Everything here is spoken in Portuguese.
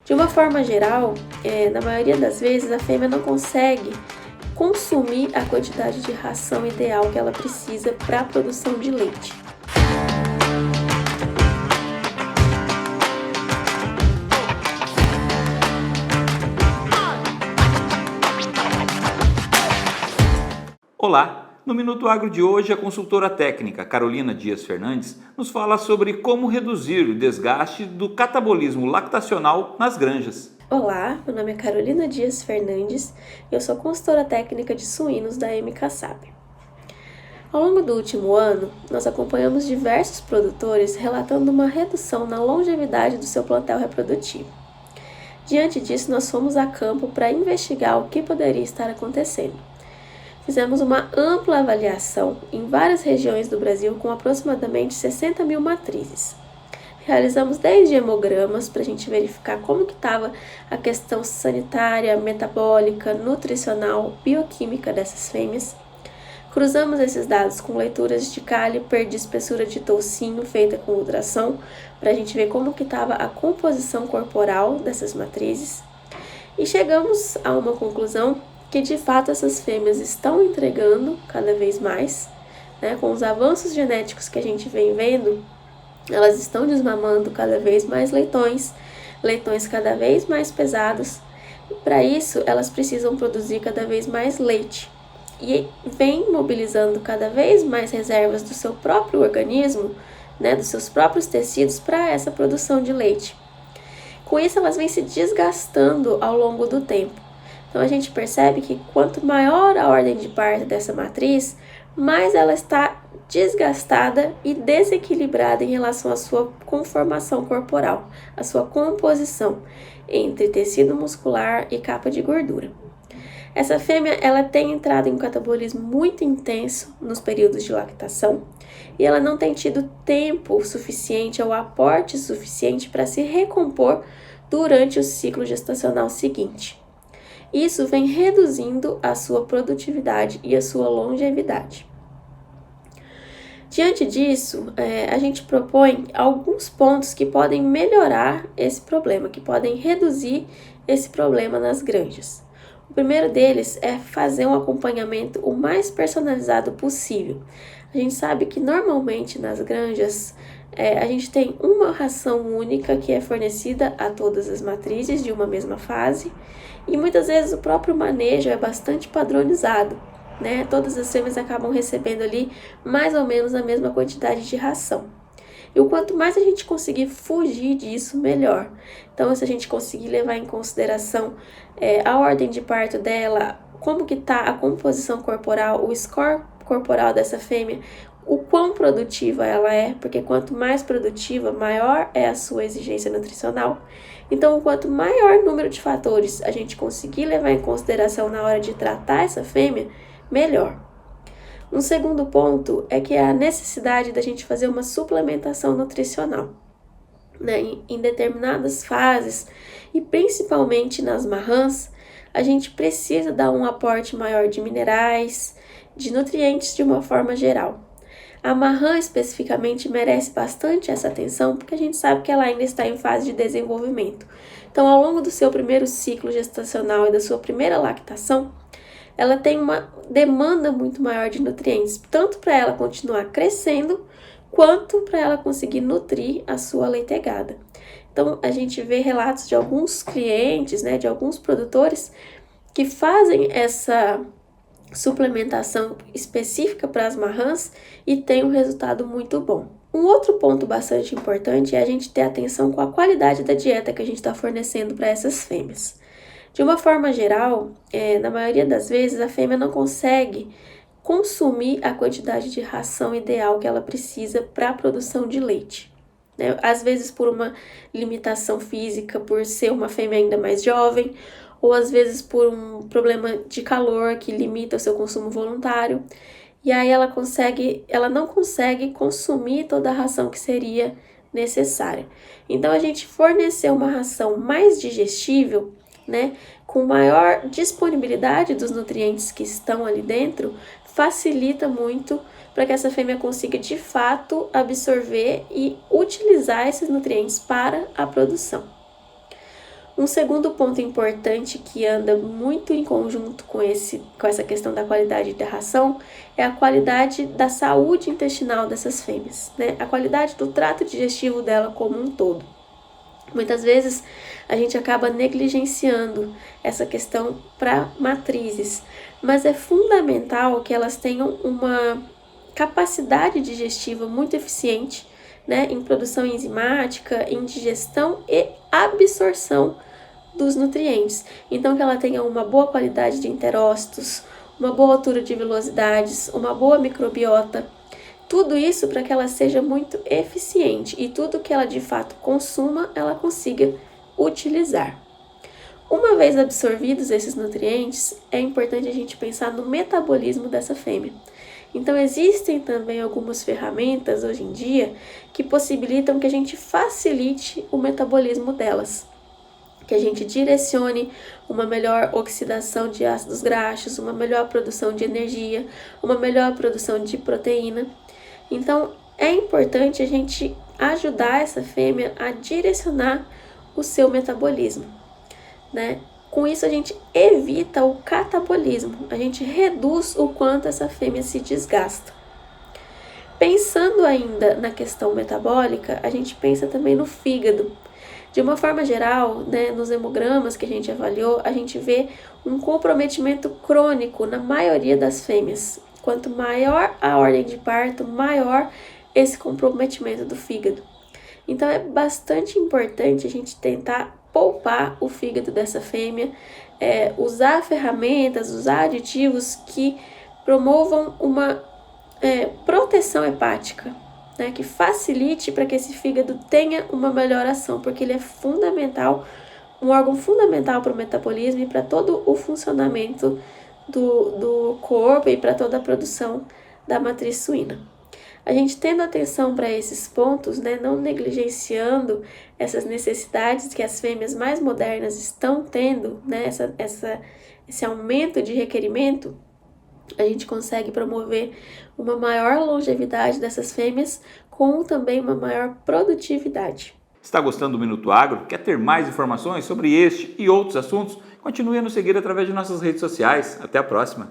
De uma forma geral, na maioria das vezes a fêmea não consegue consumir a quantidade de ração ideal que ela precisa para a produção de leite. Olá! No Minuto Agro de hoje, a consultora técnica Carolina Dias Fernandes nos fala sobre como reduzir o desgaste do catabolismo lactacional nas granjas. Olá, meu nome é Carolina Dias Fernandes e eu sou consultora técnica de suínos da MK SAB. Ao longo do último ano, nós acompanhamos diversos produtores relatando uma redução na longevidade do seu plantel reprodutivo. Diante disso, nós fomos a campo para investigar o que poderia estar acontecendo. Fizemos uma ampla avaliação em várias regiões do Brasil com aproximadamente 60 mil matrizes. Realizamos 10 hemogramas para a gente verificar como que estava a questão sanitária, metabólica, nutricional, bioquímica dessas fêmeas. Cruzamos esses dados com leituras de Caliper de espessura de toucinho feita com ultrassom para a gente ver como que estava a composição corporal dessas matrizes. E chegamos a uma conclusão que de fato essas fêmeas estão entregando cada vez mais, com os avanços genéticos que a gente vem vendo, elas estão desmamando cada vez mais leitões cada vez mais pesados, e para isso elas precisam produzir cada vez mais leite, e vem mobilizando cada vez mais reservas do seu próprio organismo, dos seus próprios tecidos para essa produção de leite. Com isso elas vêm se desgastando ao longo do tempo. Então a gente percebe que quanto maior a ordem de parto dessa matriz, mais ela está desgastada e desequilibrada em relação à sua conformação corporal, à sua composição entre tecido muscular e capa de gordura. Essa fêmea ela tem entrado em um catabolismo muito intenso nos períodos de lactação e ela não tem tido tempo suficiente ou aporte suficiente para se recompor durante o ciclo gestacional seguinte. Isso vem reduzindo a sua produtividade e a sua longevidade. Diante disso, a gente propõe alguns pontos que podem melhorar esse problema, que podem reduzir esse problema nas granjas. O primeiro deles é fazer um acompanhamento o mais personalizado possível. A gente sabe que normalmente nas granjas a gente tem uma ração única que é fornecida a todas as matrizes de uma mesma fase e muitas vezes o próprio manejo é bastante padronizado, Todas as fêmeas acabam recebendo ali mais ou menos a mesma quantidade de ração. E o quanto mais a gente conseguir fugir disso, melhor. Então, se a gente conseguir levar em consideração a ordem de parto dela, como que está a composição corporal, o score corporal dessa fêmea, o quão produtiva ela é, porque quanto mais produtiva, maior é a sua exigência nutricional. Então, quanto maior número de fatores a gente conseguir levar em consideração na hora de tratar essa fêmea, melhor. Um segundo ponto é que é a necessidade da gente fazer uma suplementação nutricional. Em determinadas fases, e principalmente nas marrãs, a gente precisa dar um aporte maior de minerais, de nutrientes de uma forma geral. A marrã especificamente merece bastante essa atenção porque a gente sabe que ela ainda está em fase de desenvolvimento. Então, ao longo do seu primeiro ciclo gestacional e da sua primeira lactação, ela tem uma demanda muito maior de nutrientes, tanto para ela continuar crescendo, quanto para ela conseguir nutrir a sua leitegada. Então, a gente vê relatos de alguns clientes, de alguns produtores que fazem essa suplementação específica para as marrãs e tem um resultado muito bom. Um outro ponto bastante importante é a gente ter atenção com a qualidade da dieta que a gente está fornecendo para essas fêmeas. De uma forma geral, na maioria das vezes, a fêmea não consegue consumir a quantidade de ração ideal que ela precisa para a produção de leite. Às vezes por uma limitação física, por ser uma fêmea ainda mais jovem, ou às vezes por um problema de calor que limita o seu consumo voluntário. E aí ela não consegue consumir toda a ração que seria necessária. Então a gente fornecer uma ração mais digestível, com maior disponibilidade dos nutrientes que estão ali dentro, facilita muito para que essa fêmea consiga de fato absorver e utilizar esses nutrientes para a produção. Um segundo ponto importante que anda muito em conjunto com essa questão da qualidade da ração é a qualidade da saúde intestinal dessas fêmeas, né? A qualidade do trato digestivo dela como um todo. Muitas vezes a gente acaba negligenciando essa questão para matrizes, mas é fundamental que elas tenham uma capacidade digestiva muito eficiente, né, em produção enzimática, em digestão e absorção dos nutrientes. Então, que ela tenha uma boa qualidade de enterócitos, uma boa altura de vilosidades, uma boa microbiota. Tudo isso para que ela seja muito eficiente e tudo que ela de fato consuma, ela consiga utilizar. Uma vez absorvidos esses nutrientes, é importante a gente pensar no metabolismo dessa fêmea. Então, existem também algumas ferramentas hoje em dia que possibilitam que a gente facilite o metabolismo delas, que a gente direcione uma melhor oxidação de ácidos graxos, uma melhor produção de energia, uma melhor produção de proteína. Então, é importante a gente ajudar essa fêmea a direcionar o seu metabolismo, né? Com isso, a gente evita o catabolismo, a gente reduz o quanto essa fêmea se desgasta. Pensando ainda na questão metabólica, a gente pensa também no fígado. De uma forma geral, né, nos hemogramas que a gente avaliou, a gente vê um comprometimento crônico na maioria das fêmeas. Quanto maior a ordem de parto, maior esse comprometimento do fígado. Então, é bastante importante a gente tentar poupar o fígado dessa fêmea, usar ferramentas, usar aditivos que promovam uma proteção hepática, né, que facilite para que esse fígado tenha uma melhor ação, porque ele é fundamental, um órgão fundamental para o metabolismo e para todo o funcionamento do corpo e para toda a produção da matriz suína. A gente tendo atenção para esses pontos, né, não negligenciando essas necessidades que as fêmeas mais modernas estão tendo, né, esse aumento de requerimento, a gente consegue promover uma maior longevidade dessas fêmeas com também uma maior produtividade. Está gostando do Minuto Agro? Quer ter mais informações sobre este e outros assuntos? Continue a nos seguir através de nossas redes sociais. Até a próxima!